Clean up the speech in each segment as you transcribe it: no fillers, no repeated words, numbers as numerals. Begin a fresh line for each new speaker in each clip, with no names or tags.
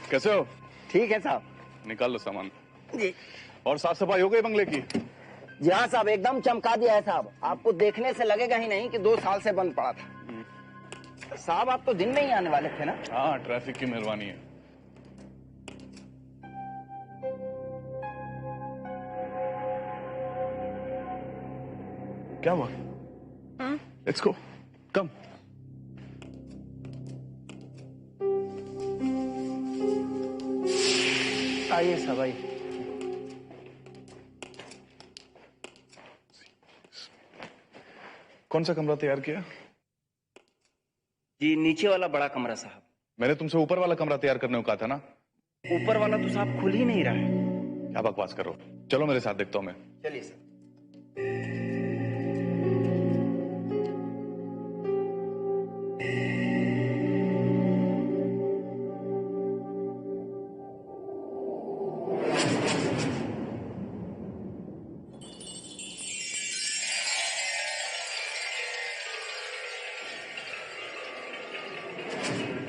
कैसे हो?
ठीक है साहब।
निकाल लो सामान
जी।
और साफ सफाई हो गई बंगले की?
जी हाँ साहब, एकदम चमका दिया है साहब। आपको देखने से लगेगा ही नहीं कि 2 साल से बंद पड़ा था। साहब आप तो दिन में ही आने वाले थे ना?
हाँ, ट्रैफिक की मेहरबानी है। क्या हुआ? लेट्स गो, कम।
आइए साहब आइए।
कौन सा कमरा तैयार किया?
जी नीचे वाला बड़ा कमरा साहब।
मैंने तुमसे ऊपर वाला कमरा तैयार करने को कहा था ना?
ऊपर वाला तो साहब खुल ही नहीं रहा है।
क्या बकवास करो, चलो मेरे साथ, देखता हूं मैं।
चलिए सर।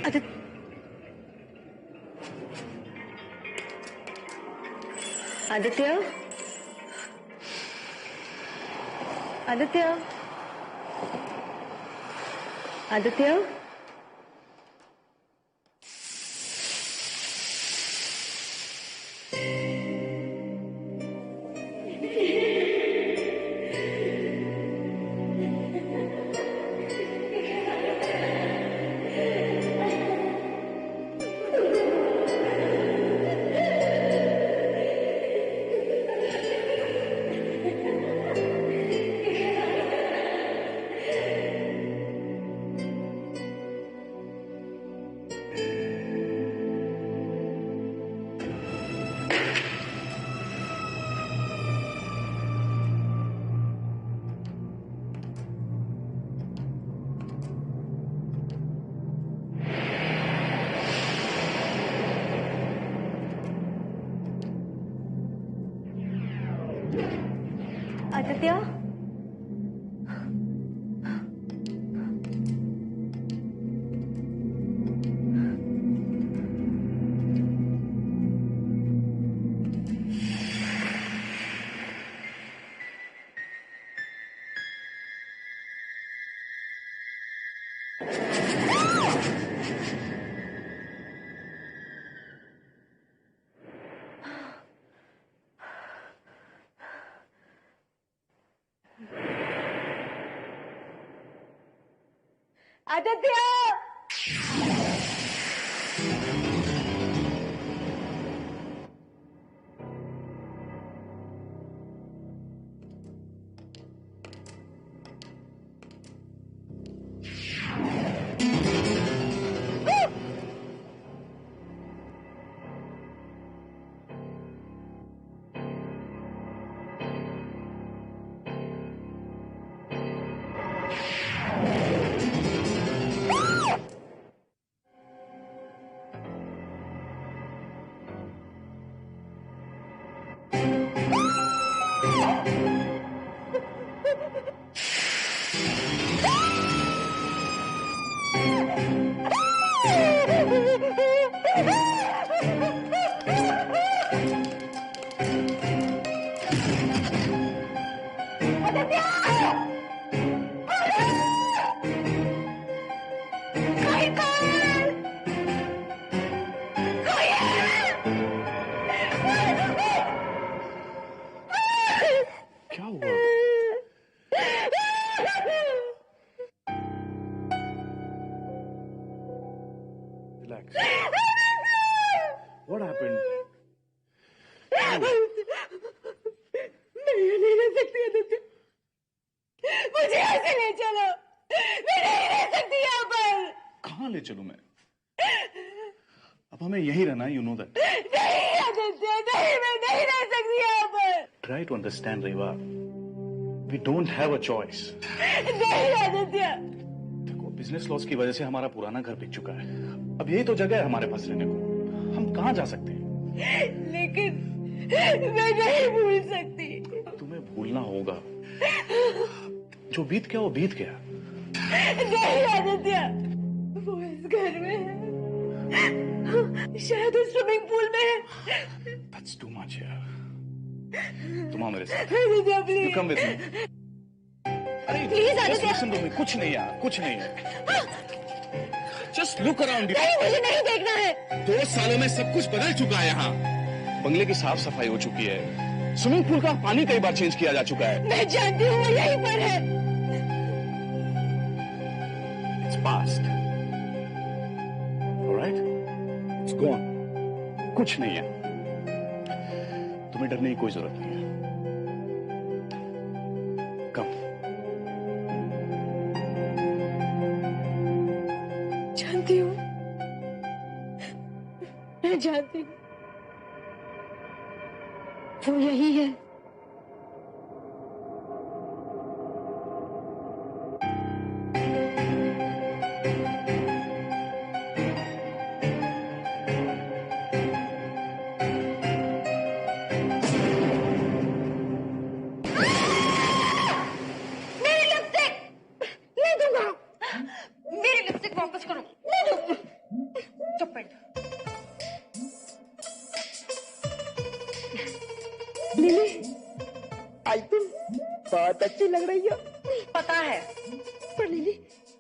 आदित्य, आदित्य, आदित्य, आदित्य, आदित्य,
क्या हुआ? Relax. What happened?
मैं नहीं रह सकती आदित्य, मुझे यहाँ से ले चलो। मैं नहीं रह सकती यहाँ पर।
कहाँ ले चलूं मैं? अब हमें यहीं रहना है, you know that.
नहीं आदित्य, नहीं, मैं नहीं रह सकती यहाँ पर।
Try to understand, Reva. We don't have a choice.
नहीं आदित्य।
देखो, बिजनेस लॉस की वजह से हमारा पुराना घर बिक चुका है। अब यही तो जगह है हमारे पास रहने को। हम कहाँ जा सकते हैं?
लेकिन मैं नहीं भूल सकती।
तुम्हें भूलना होगा। जो बीत गया वो बीत गया।
नहीं आदित्य, वो इस घर में है, शायद उस स्विमिंग पूल में है।
That's too much यार। तुम आओ मेरे साथ।
Aditya
You
please,
come with me। अरे
Please,
just
Aditya.
listen to me। कुछ नहीं यार, कुछ नहीं है। Just look around you।
नहीं मुझे नहीं देखना है।
2 सालों में सब कुछ बदल चुका है यहाँ। बंगले की साफ सफाई हो चुकी है। स्विमिंग पूल का पानी कई बार चेंज किया जा चुका है।
मैं जानती हूँ वो यहीं पर है।
It's past। Alright? It's gone। कुछ नहीं है। तुम्हें डरने की कोई जरूरत नहीं है। Come।
जानती हूँ, मैं जानती हूँ वो यही है। मेरी लिपस्टिक नहीं दूंगा। मेरी लिपस्टिक वापस करो। नहीं दूंगा। चुप बैठ। लिली, आज तुम बहुत अच्छी लग रही हो। पता है, पर लिली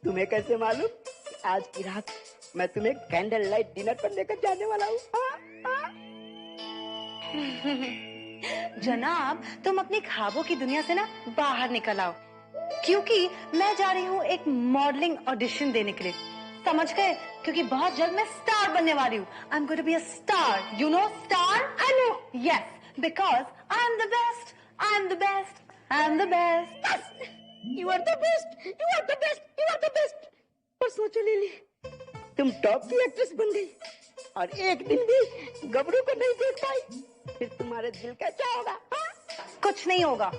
तुम्हें कैसे मालूम कि आज की रात मैं तुम्हें कैंडल लाइट डिनर पर लेकर जाने वाला हूँ?
जनाब, तुम अपनी ख्वाबों की दुनिया से ना बाहर निकल आओ, क्योंकि मैं जा रही हूँ एक मॉडलिंग ऑडिशन देने के लिए। समझ गए? क्योंकि बहुत जल्द मैं स्टार बनने वाली हूँ। I am going to be a star. You know star? I know. Yes, because I am the best. I am the best. I am the best.
You are the best, you are the best, you are the best. और सोचो lily, तुम top की actress बन गई और एक दिन भी गबरू को नहीं देख पाई, फिर तुम्हारे दिल का क्या होगा? हाँ?
कुछ नहीं होगा।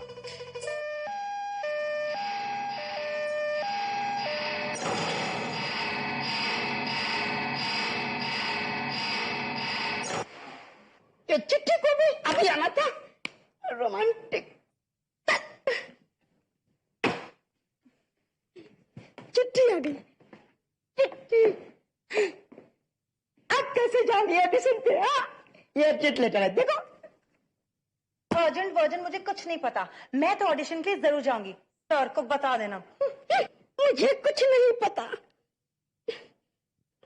ये चिट्ठी को भी अभी आना था। रोमांटिक चिट्ठी आ गई। चिट्ठी अब कैसे जाओगी ऑडिशन पे? हाँ, ये चिट लेटर है, देखो।
अर्जेंट वर्जन मुझे कुछ नहीं पता। मैं तो ऑडिशन के लिए जरूर जाऊंगी। सर को बता देना।
मुझे कुछ नहीं पता।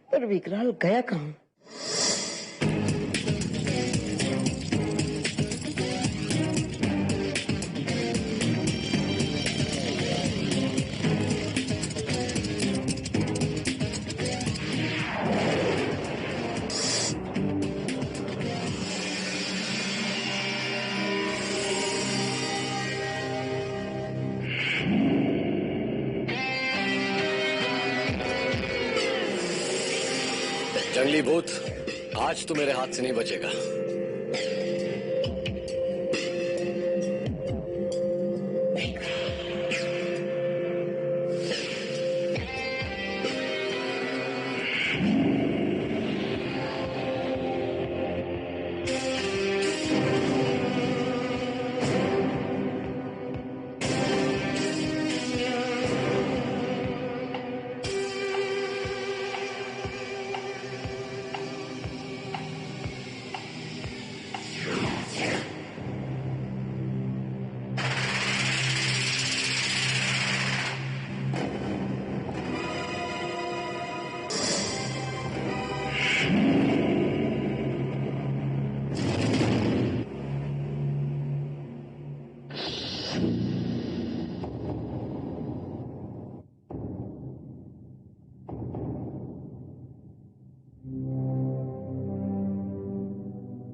पर विकराल गया कहाँ?
जंगली भूत, आज तू मेरे हाथ से नहीं बचेगा।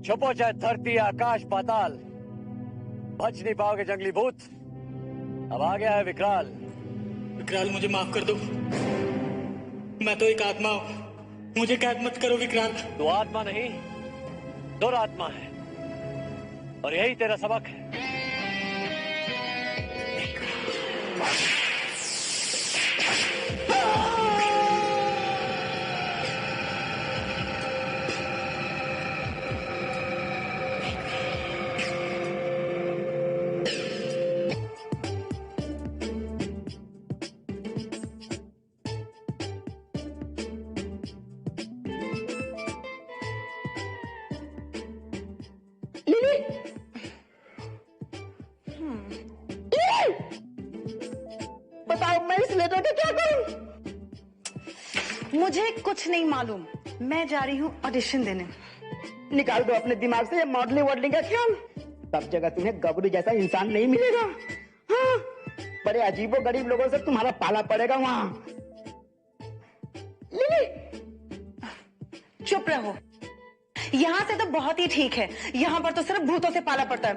छुपो चाहे धरती आकाश पाताल, बच नहीं पाओगे जंगली भूत। अब आ गया है विकराल।
विकराल, मुझे माफ कर दो। मैं तो एक आत्मा हूँ, मुझे कैद मत करो विकराल।
तू आत्मा नहीं, दुरात्मा है, और यही तेरा सबक है।
लिली लिली, बताओ मैं इस लेटर का क्या करूं?
मुझे कुछ नहीं मालूम, मैं जा रही हूँ ऑडिशन देने।
निकाल दो अपने दिमाग से ये मॉडलिंग वॉडलिंग का ख्याल। सब जगह तुम्हें गबरू जैसा इंसान नहीं मिलेगा। हाँ, बड़े अजीबो गरीब लोगों से तुम्हारा पाला पड़ेगा वहां। लिली
चुप रहो, यहाँ से तो बहुत ही ठीक है, यहाँ पर तो सिर्फ भूतों से पाला पड़ता है।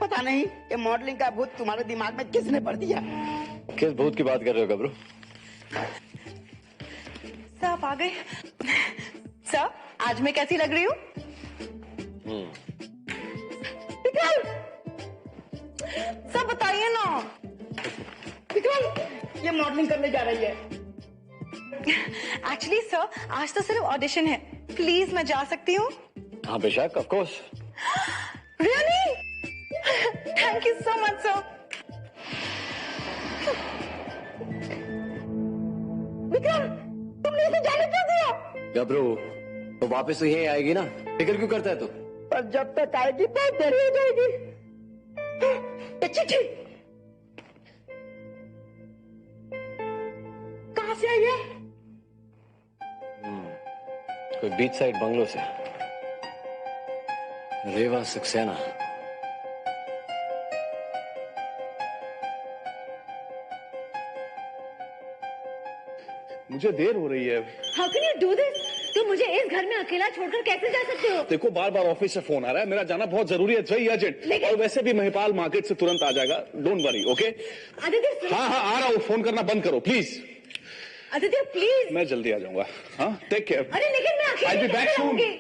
पता नहीं ये मॉडलिंग का भूत तुम्हारे दिमाग में किसने भर दिया।
किस भूत की बात कर रहे हो गबरू?
सर आप आ गए। सर आज मैं कैसी लग रही हूँ?
विक्रम,
सर बताइए ना।
विक्रम ये मॉडलिंग करने जा रही है।
एक्चुअली सर आज तो सिर्फ ऑडिशन है, प्लीज मैं जा सकती हूँ?
हाँ बेशक, of course.
Really? Thank you so much sir.
Vikram तुमने इसे जाने क्यों दिया?
गबरू तो वापस तो यही आएगी ना, फिक्र क्यों करता है तू?
पर जब तक आएगी बहुत देरी हो जाएगी। ये चिट्ठी कहां से आई है?
कोई बीच साइड बंगलो से। रेवा सक्सेना।
मुझे देर हो रही है।
How can you do this? तुम मुझे इस घर में अकेला छोड़कर कैसे जा सकते हो?
देखो बार बार ऑफिस से फोन आ रहा है, मेरा जाना बहुत जरूरी है, वेरी अर्जेंट। और वैसे भी महिपाल मार्केट से तुरंत आ जाएगा, डोंट वरी, ओके?
आदित्य
हाँ हाँ आ रहा हूँ, फोन करना बंद करो प्लीज।
आदित्य प्लीज।
मैं जल्दी आ जाऊंगा। हाँ टेक केयर।
अरे लेकिन मैं
I'll
अकेले
be back
कैसे
soon.
रहूंगी?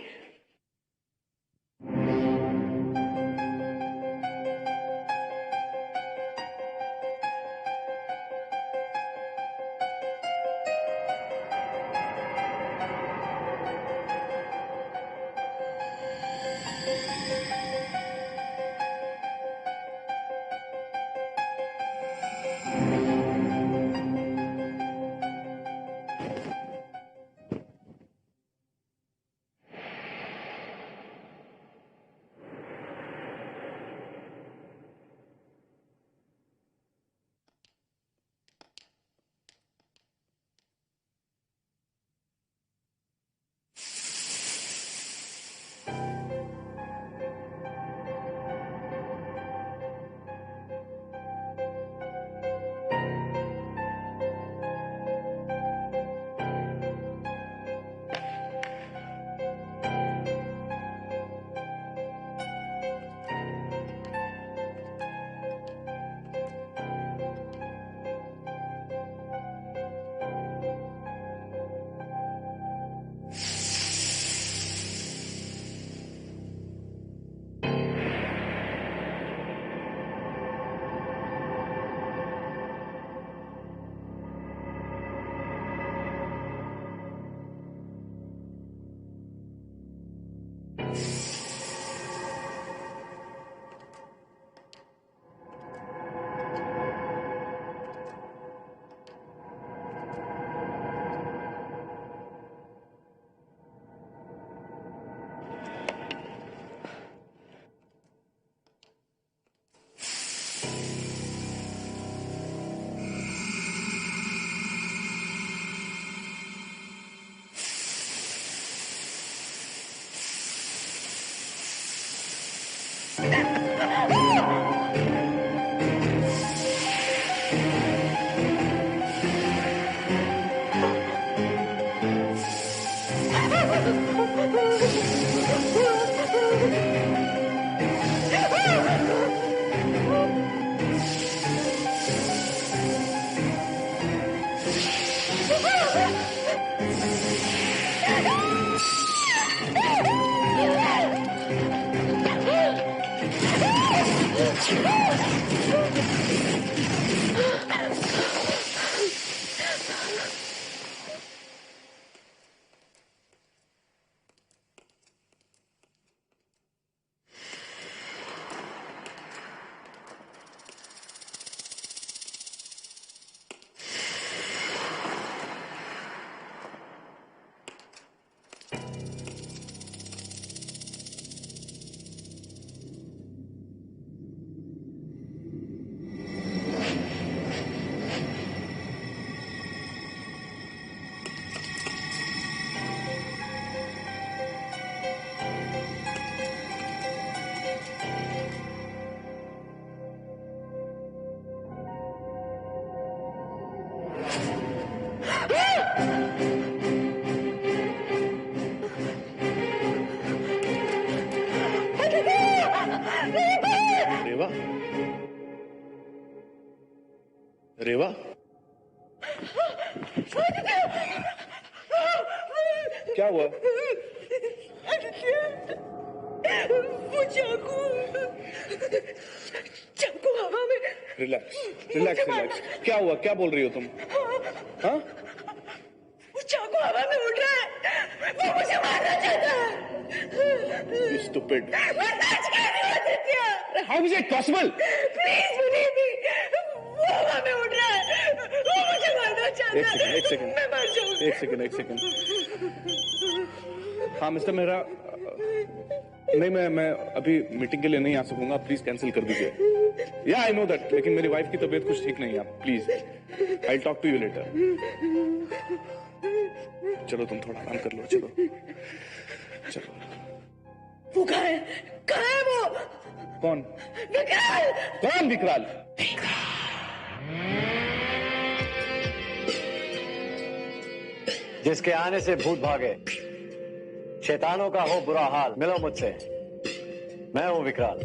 रेवा, क्या हुआ?
वो चाकू चाकू हवा में।
Relax relax relax. क्या हुआ? क्या बोल रही हो तुम? हाँ?
वो चाकू हवा में उड़ रहा है, वो मुझे मारना चाहता है।
Stupid.
मैं सच कह रही हूँ Aditya.
How is it possible?
Please believe me, वो हवा में उड़ रहा है, वो मुझे मारना चाहता है।
एक सेकंड
मैं मर जाऊंगी।
एक सेकंड। हाँ मिस्टर मेहरा, नहीं मैं अभी मीटिंग के लिए नहीं आ सकूंगा, प्लीज कैंसिल कर दीजिए। या आई नो दैट, लेकिन मेरी वाइफ की तबीयत कुछ ठीक नहीं है, आप please, I talk to you later. चलो तुम थोड़ा आराम कर लो, चलो।
वो कहाँ है? कहाँ है वो?
कौन?
विकराल।
कौन विकराल?
जिसके आने से भूत भागे, शैतानों का हो बुरा हाल, मिलो मुझसे, मैं हूं विकराल।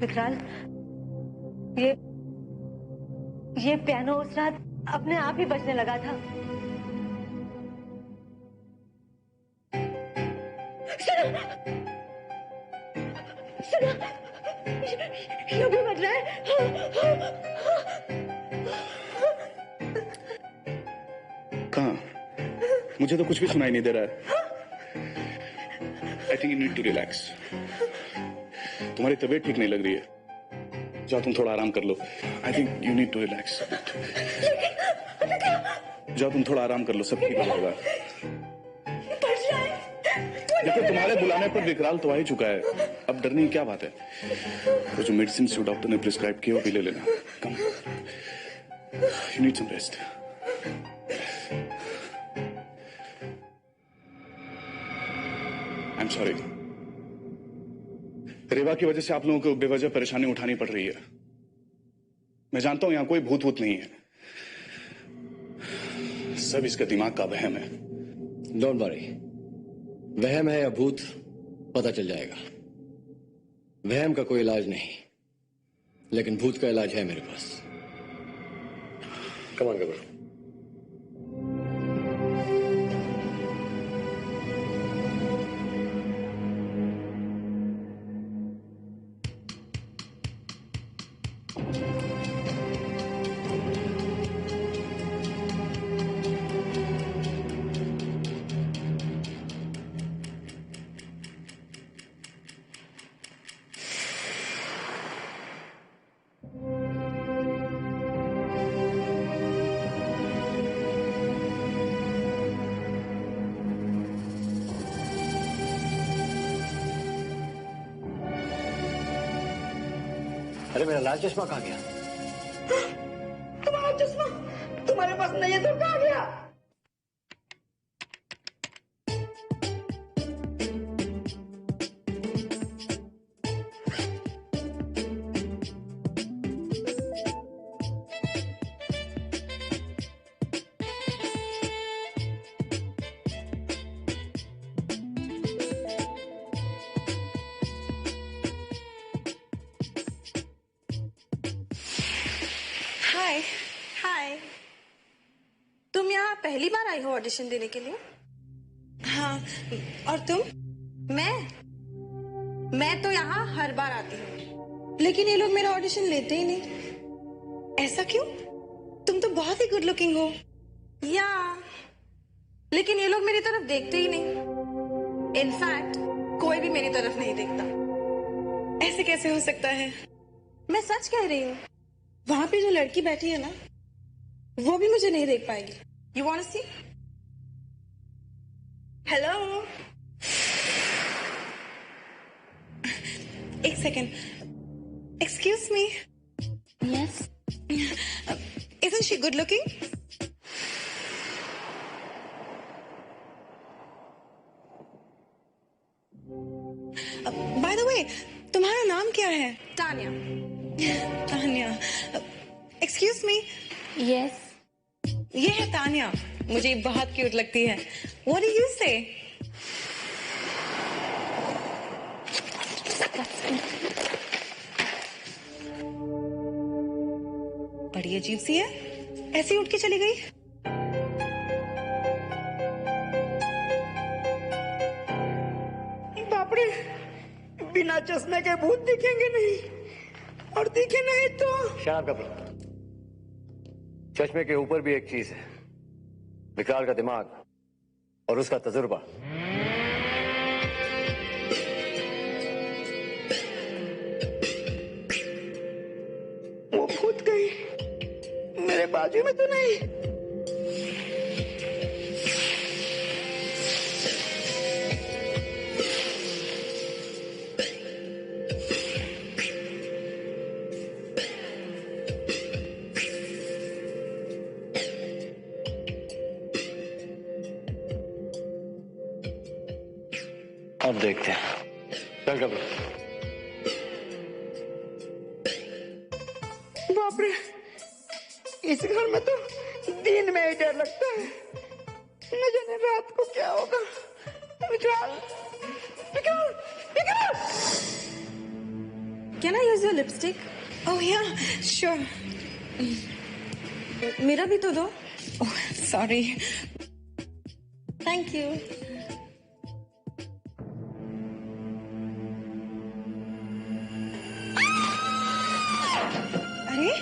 विकराल, ये पियानो उस रात अपने आप ही बजने लगा था।
सुनो, ये भी बज रहा है।
कहाँ? मुझे तो कुछ भी सुनाई नहीं दे रहा है। I think you need to relax. तुम्हारी तबीयत ठीक नहीं लग रही है, जाओ तुम थोड़ा आराम कर लो। I think you need to relax. जाओ तुम थोड़ा आराम कर लो, सब ठीक होगा। देखो तुम्हारे बुलाने पर विकराल तो आ ही चुका है, अब डरने की क्या बात है। वो जो मेडिसिन जो डॉक्टर ने प्रिस्क्राइब किया वो भी ले लेना। Come, you need some rest. I am sorry, Reva की वजह से आप लोगों को बेवजह परेशानी उठानी पड़ रही है। मैं जानता हूं यहां कोई भूत वूत नहीं है, सब इसका दिमाग का वहम है।
डोंट वरी, वहम है या भूत पता चल जाएगा। वहम का कोई इलाज नहीं, लेकिन भूत का इलाज है मेरे पास। कम ऑन गबरू। अरे मेरा लाल चश्मा कहाँ गया?
तुम्हारा चश्मा तुम्हारे पास नहीं है तो कहाँ गया?
हाय हाय, तुम यहाँ पहली बार आई हो ऑडिशन देने के लिए? हाँ, और तुम? मैं तो यहाँ हर बार आती हूँ, लेकिन ये लोग मेरा ऑडिशन लेते ही नहीं। ऐसा क्यों? तुम तो बहुत ही गुड लुकिंग हो। या लेकिन ये लोग मेरी तरफ देखते ही नहीं। इनफैक्ट कोई भी मेरी तरफ नहीं देखता। ऐसे कैसे हो सकता है? मैं सच कह रही हूँ। वहां पे जो लड़की बैठी है ना, वो भी मुझे नहीं देख पाएगी। You want to see? Hello, एक second. Excuse me.
Yes,
Isn't she good looking? By the way, तुम्हारा नाम क्या है? Tanya. Tanya. Excuse me.
Yes,
ये है तान्या। मुझे बहुत क्यूट लगती है। What do you say? बड़ी अजीब सी है, ऐसे ही उठ के चली गई।
बाप रे, बिना चश्मे के भूत दिखेंगे नहीं, और दिखे नहीं तो
शांत करो। चश्मे के ऊपर भी एक चीज है, विकराल का दिमाग और उसका तजुर्बा।
वो भूत कहीं मेरे बाजू में तो नहीं?
अब देखते हैं। चल करो।
बाप रे, इस घर में तो दिन में ही डर लगता है, न जाने रात को क्या होगा। विकराल, विकराल, विकराल!
Can I use your lipstick? Oh yeah, sure. मेरा भी तो दो। Oh, sorry. Thank you. अरे,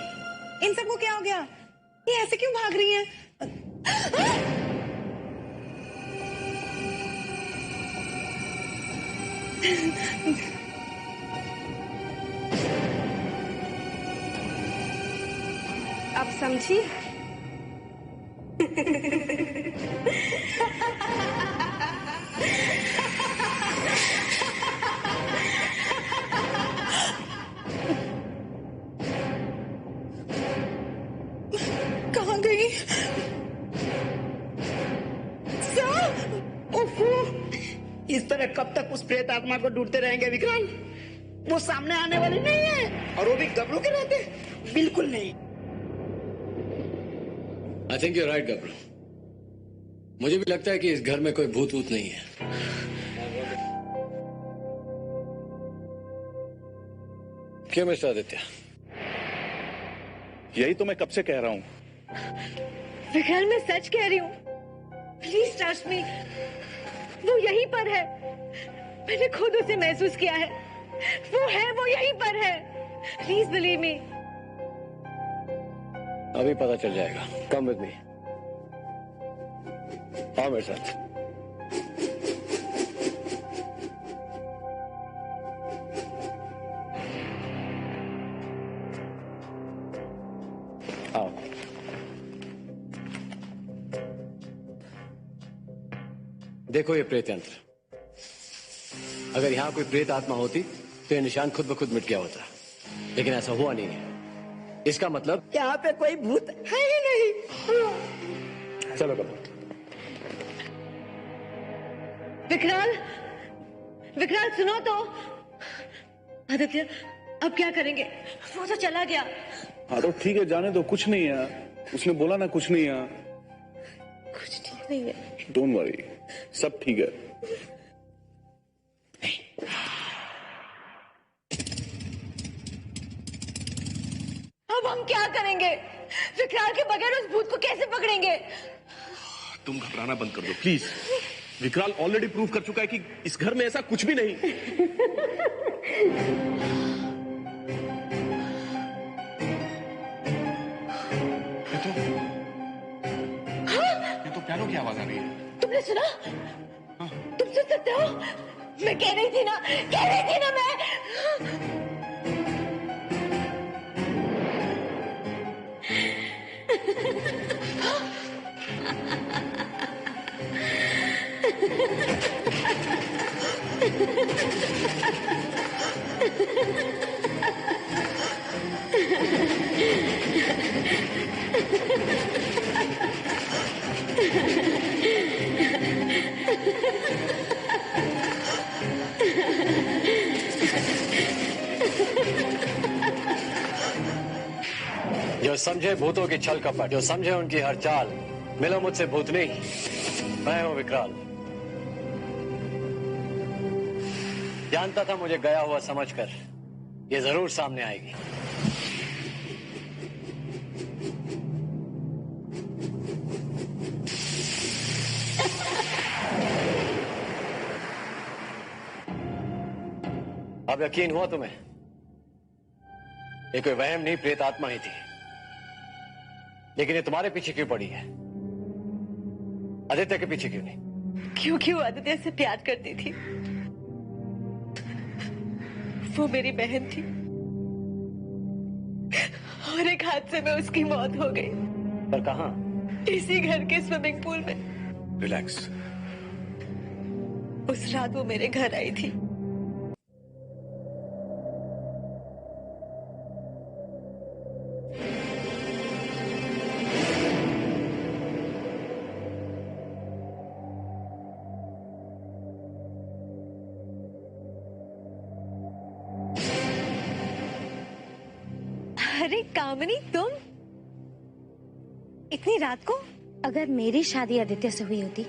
इन सबको क्या हो गया? ये ऐसे क्यों भाग रही हैं? अब समझी? कहाँ गई?
इस तरह कब तक उस प्रेत आत्मा को ढूंढते रहेंगे विकराल? वो सामने आने वाली नहीं है, और वो भी गबरू के रहते? बिल्कुल नहीं।
आई थिंक यू राइट गब्रू। मुझे भी लगता है कि इस घर में कोई भूत वूत नहीं है। क्यों मिस्टर आदित्य?
यही तो मैं कब से कह रहा हूं।
विकराल, मैं सच कह रही हूँ, प्लीज ट्रस्ट मी, वो यहीं पर है। मैंने खुद उसे महसूस किया है। वो है, वो यहीं पर है। Please believe me.
अभी पता चल जाएगा। Come with me. आओ मेरे साथ। आओ। देखो ये प्रेत यंत्र। अगर यहां कोई प्रेत आत्मा होती तो ये निशान खुद ब खुद मिट गया होता, लेकिन ऐसा हुआ नहीं है। इसका मतलब
यहाँ पे कोई भूत है ही नहीं।
चलो करो।
विकराल, विकराल सुनो तो। आदित्य, अब क्या करेंगे? वो तो चला गया।
हाँ तो ठीक है, जाने दो, कुछ नहीं है। उसने बोला ना कुछ नहीं है।
कुछ ठीक नहीं है।
डोंट वरी, सब ठीक है।
अब हम क्या करेंगे? विकराल के बगैर उस भूत को कैसे पकड़ेंगे?
तुम घबराना बंद कर दो प्लीज। विकराल ऑलरेडी प्रूव कर चुका है कि इस घर में ऐसा कुछ भी नहीं। ये तो पियानो की आवाज आ रही है।
तुमने सुना? तुम सुन सकते हो? मैं कह रही थी ना मैं।
जो समझे भूतों की छल कपट, जो समझे उनकी हर चाल, मिलो मुझसे भूतनी, मैं हूं विकराल। जानता था मुझे गया हुआ समझकर ये जरूर सामने आएगी। अब यकीन हुआ तुम्हें? ये कोई वहम नहीं, प्रेत आत्मा ही थी। लेकिन ये तुम्हारे पीछे क्यों पड़ी है? आदित्य के पीछे क्यों नहीं?
क्योंकि वो आदित्य से प्यार करती थी। वो मेरी बहन थी और एक हादसे में उसकी मौत हो गई।
पर कहां?
इसी घर के स्विमिंग पूल में।
रिलैक्स।
उस रात वो मेरे घर आई थी। अरे कामिनी, तुम इतनी रात को?
अगर मेरी शादी आदित्य से हुई होती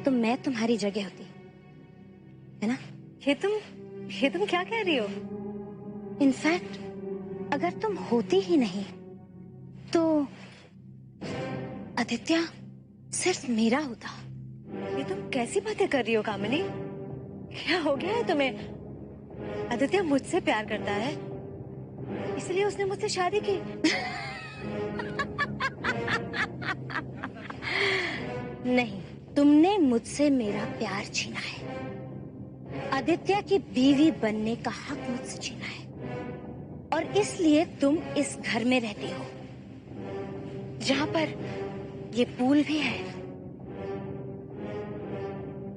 तो मैं तुम्हारी जगह होती, है ना?
ये तुम क्या कह रही हो?
इनफैक्ट अगर तुम होती ही नहीं तो आदित्य सिर्फ मेरा होता।
ये तुम कैसी बातें कर रही हो कामिनी? क्या हो गया है तुम्हें? आदित्य मुझसे प्यार करता है, इसलिए उसने मुझसे शादी की।
नहीं, तुमने मुझसे मेरा प्यार छीना है। आदित्य की बीवी बनने का हक मुझसे छीना है और इसलिए तुम इस घर में रहती हो जहां पर ये पूल भी है।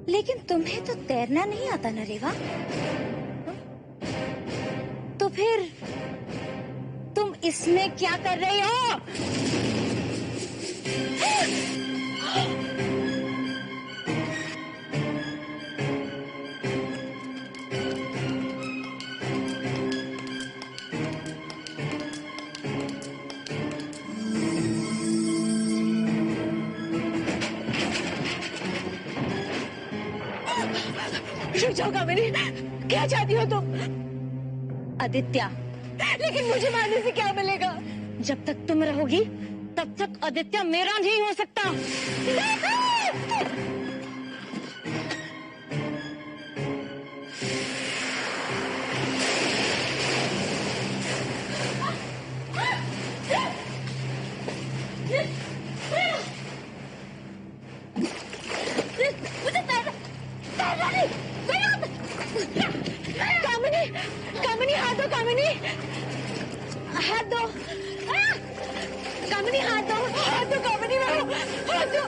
लेकिन तुम्हें तो तैरना नहीं आता ना रेवा? तो फिर तुम इसमें क्या कर रही हो?
रुक जाओ कामिनी, क्या चाहती हो तुम?
आदित्य।
लेकिन मुझे मारने से क्या मिलेगा?
जब तक तुम रहोगी तब तक आदित्य मेरा नहीं हो सकता।
कामिनी, कामिनी हाथ दो, कामिनी हाथ दो, कामिनी हाथ दो, हाथ दो कामिनी, हाथ दो।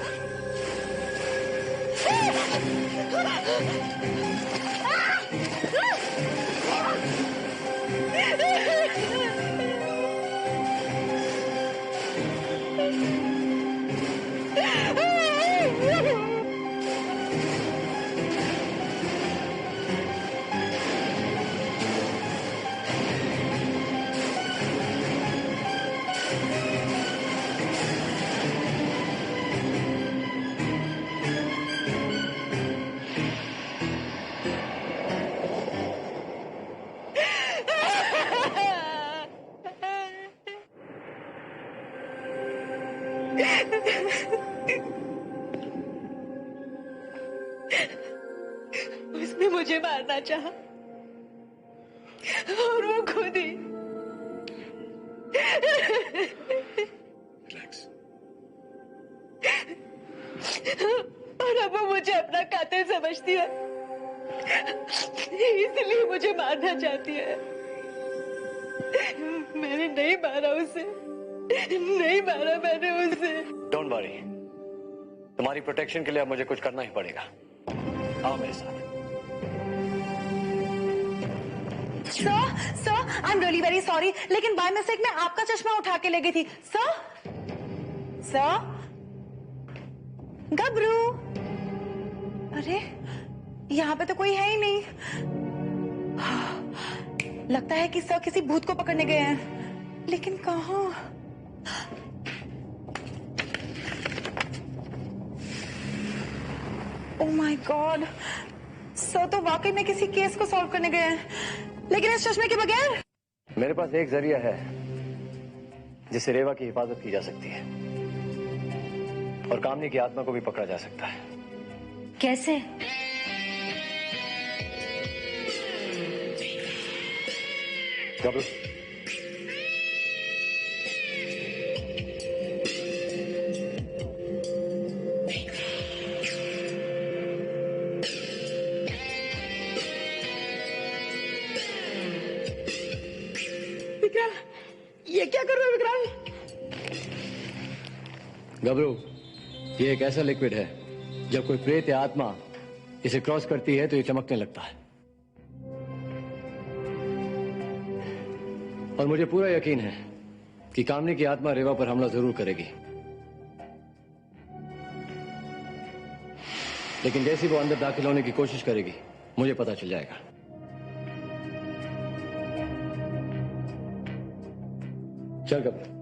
उसने मुझे मारना चाहा और वो खुद ही।
रिलैक्स।
और अब वो मुझे अपना कातिल समझती है, इसलिए मुझे मारना चाहती है। मैंने नहीं मारा उसे, नहीं मारा मैंने उसे।
डोंट वरी, तुम्हारी प्रोटेक्शन के लिए अब मुझे कुछ करना ही पड़ेगा। आओ मेरे साथ।
Sir, I am really very sorry, लेकिन बाय मिस्टेक मैं आपका चश्मा उठा के ले गई थी। सर, गबरू, अरे यहाँ पे तो कोई है ही नहीं। लगता है कि सर किसी भूत को पकड़ने गए हैं, लेकिन कहाँ? ओह माय गॉड,
सर तो वाकई में किसी केस को सॉल्व करने गए हैं, लेकिन इस चश्मे के बगैर।
मेरे पास एक जरिया है जिससे रेवा की हिफाजत की जा सकती है और कामनी की आत्मा को भी पकड़ा जा सकता है।
कैसे?
गबरू,
विक्रम, ये क्या कर रहे हो विक्रम?
गबरू, ये एक ऐसा लिक्विड है, जब कोई प्रेत या आत्मा इसे क्रॉस करती है तो ये चमकने लगता है। और मुझे पूरा यकीन है कि कामनी की आत्मा रेवा पर हमला जरूर करेगी, लेकिन जैसे वो अंदर दाखिल होने की कोशिश करेगी मुझे पता चल जाएगा। चल गबरू।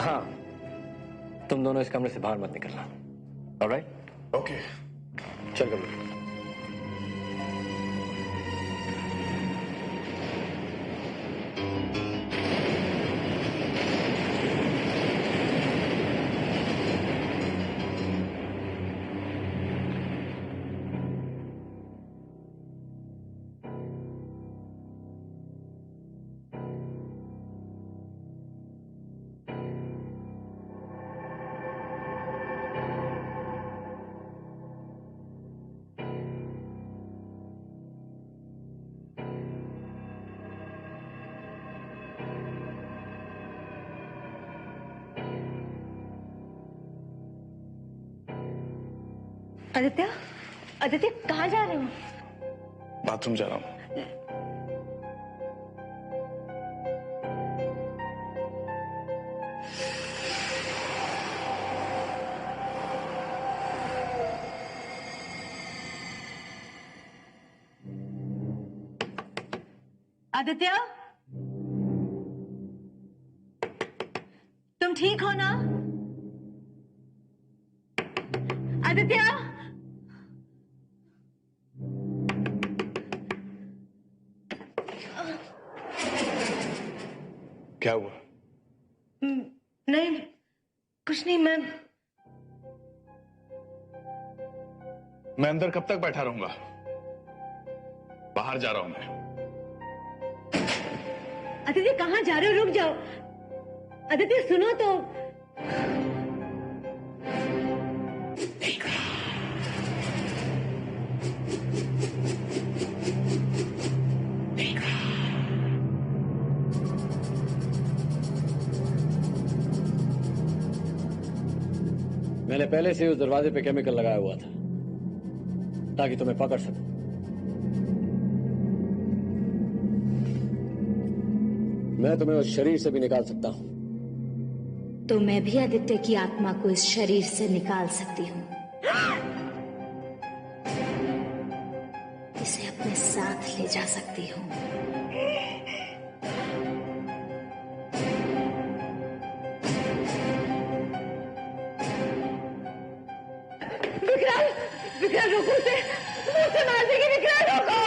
हाँ, तुम दोनों इस कमरे से बाहर मत निकलना। ऑलराइट?
ओके।
चल गबरू।
आदित्य, आदित्य कहाँ जा रहे हो?
बाथरूम जा रहा हूँ।
आदित्य, तुम ठीक हो ना? आदित्य,
क्या हुआ?
नहीं कुछ नहीं। मैं
अंदर कब तक बैठा रहूंगा? बाहर जा रहा हूं मैं।
आदित्य कहाँ जा रहे हो? रुक जाओ। आदित्य सुनो तो।
मैंने पहले से उस दरवाजे पे केमिकल लगाया हुआ था ताकि तुम्हें पकड़ सकूं। मैं तुम्हें उस शरीर से भी निकाल सकता हूं।
तो मैं भी आदित्य की आत्मा को इस शरीर से निकाल सकती हूँ। इसे अपने साथ ले जा सकती हूँ।
विक्रम, विक्रम रुको, उसे मार देगी। विक्रम रुको।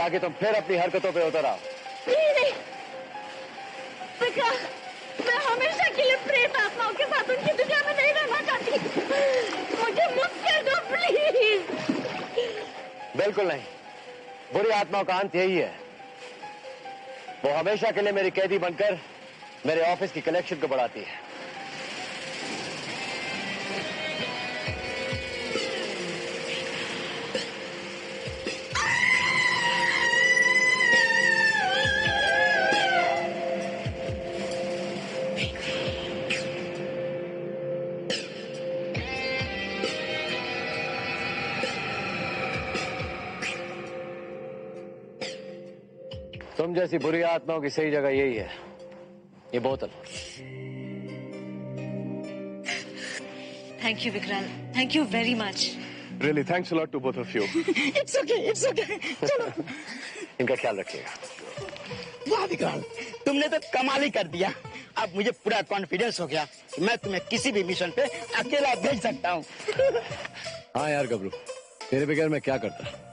ताकि तुम फिर अपनी हरकतों पे उतर आओ।
नहीं विक्रम, मैं हमेशा के लिए प्रेत आत्माओं के साथ उनकी दुनिया में नहीं रहना चाहती। मुझे मुक्त कर दो प्लीज।
बिल्कुल नहीं, बुरी आत्माओं का अंत यही है, वो हमेशा के लिए मेरी कैदी बनकर मेरे ऑफिस की कलेक्शन को बढ़ाती है। तुम जैसी बुरी आत्माओं की सही जगह यही है, ये बोतल।
Thank you Vikrant, thank you very much.
Really, thanks a lot to both of you.
It's okay चलो।
इनका ख्याल रखिएगा।
वाह विक्रांत, तुमने तो कमाल ही कर दिया। अब मुझे पूरा कॉन्फिडेंस हो गया कि मैं तुम्हें किसी भी मिशन पे अकेला भेज सकता हूँ।
हाँ यार गबरू, तेरे बगैर मैं क्या करता।